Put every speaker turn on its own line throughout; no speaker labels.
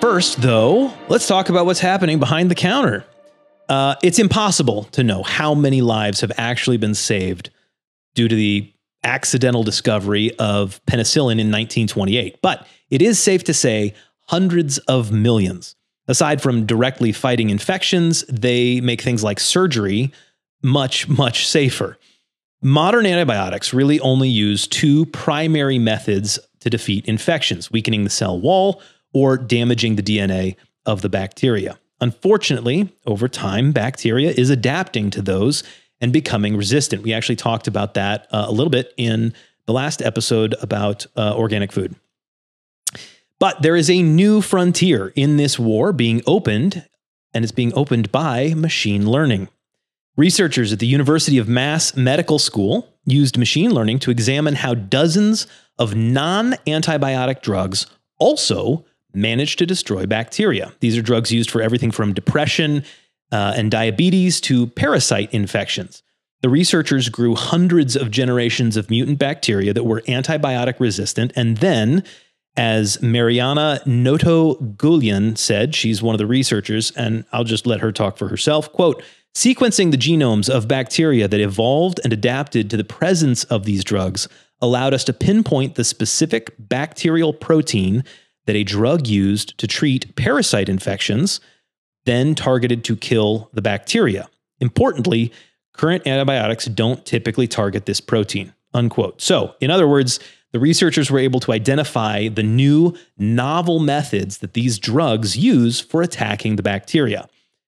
First, though, let's talk about what's happening behind the counter. It's impossible to know how many lives have actually been saved due to the accidental discovery of penicillin in 1928, but it is safe to say hundreds of millions. Aside from directly fighting infections, they make things like surgery much, much safer. Modern antibiotics really only use two primary methods to defeat infections: weakening the cell wall or damaging the DNA of the bacteria. Unfortunately, over time, bacteria is adapting to those and becoming resistant. We actually talked about that a little bit in the last episode about organic food. But there is a new frontier in this war being opened, and it's being opened by machine learning. Researchers at the University of Mass Medical School used machine learning to examine how dozens of non-antibiotic drugs also manage to destroy bacteria. These are drugs used for everything from depression and diabetes to parasite infections. The researchers grew hundreds of generations of mutant bacteria that were antibiotic resistant, and then, as Mariana Noto-Gulian said, she's one of the researchers, and I'll just let her talk for herself, quote, "Sequencing the genomes of bacteria that evolved and adapted to the presence of these drugs allowed us to pinpoint the specific bacterial protein that a drug used to treat parasite infections, then targeted to kill the bacteria. Importantly, current antibiotics don't typically target this protein," unquote. So, in other words, the researchers were able to identify the new novel methods that these drugs use for attacking the bacteria.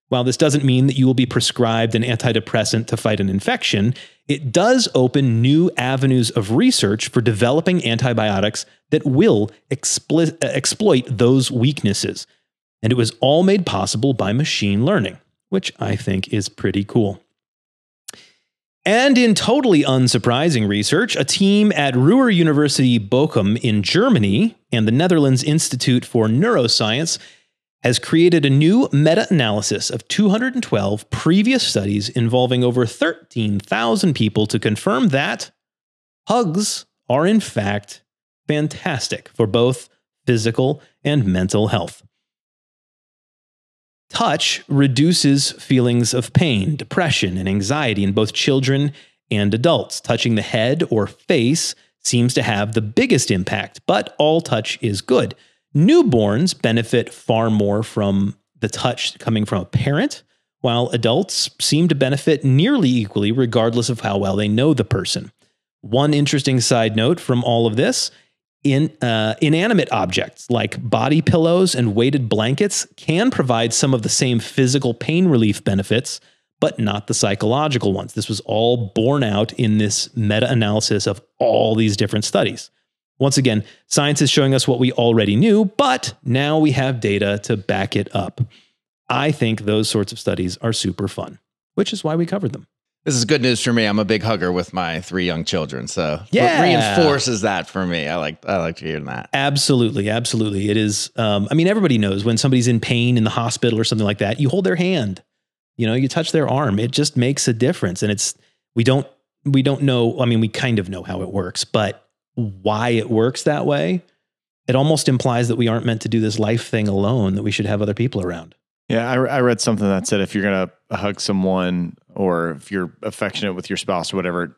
While this doesn't mean that you will be prescribed an antidepressant to fight an infection, it does open new avenues of research for developing antibiotics that will exploit those weaknesses. And it was all made possible by machine learning, which I think is pretty cool. And in totally unsurprising research, a team at Ruhr University Bochum in Germany and the Netherlands Institute for Neuroscience has created a new meta-analysis of 212 previous studies involving over 13,000 people to confirm that hugs are in fact fantastic for both physical and mental health. Touch reduces feelings of pain, depression, and anxiety in both children and adults. Touching the head or face seems to have the biggest impact, but all touch is good. Newborns benefit far more from the touch coming from a parent, while adults seem to benefit nearly equally regardless of how well they know the person. One interesting side note from all of this: inanimate objects like body pillows and weighted blankets can provide some of the same physical pain relief benefits, but not the psychological ones. This was all borne out in this meta-analysis of all these different studies. Once again, science is showing us what we already knew, but now we have data to back it up. I think those sorts of studies are super fun, which is why we covered them.
This is good news for me. I'm a big hugger with my 3 young children, so
yeah,
it reinforces that for me. I like to hear that.
Absolutely, absolutely. It is. I mean, everybody knows when somebody's in pain in the hospital or something like that. You hold their hand, you touch their arm. It just makes a difference. And we don't know. I mean, we kind of know how it works, but why it works that way, it almost implies that we aren't meant to do this life thing alone. That we should have other people around.
Yeah, I read something that said if you're going to hug someone or if you're affectionate with your spouse or whatever,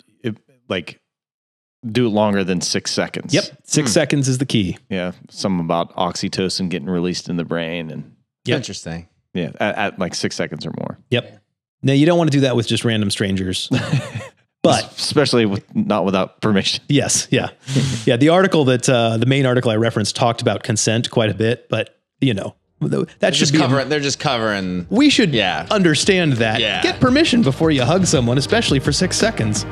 do it longer than 6 seconds.
Yep. 6 seconds is the key.
Yeah. Something about oxytocin getting released in the brain. And
Interesting.
Yeah. At like 6 seconds or more.
Yep. Now, you don't want to do that with just random strangers. But
especially not without permission.
Yes. Yeah. Yeah. The article the main article I referenced talked about consent quite a bit, but that should be
they're just covering.
We should understand that.
Yeah.
Get permission before you hug someone, especially for 6 seconds.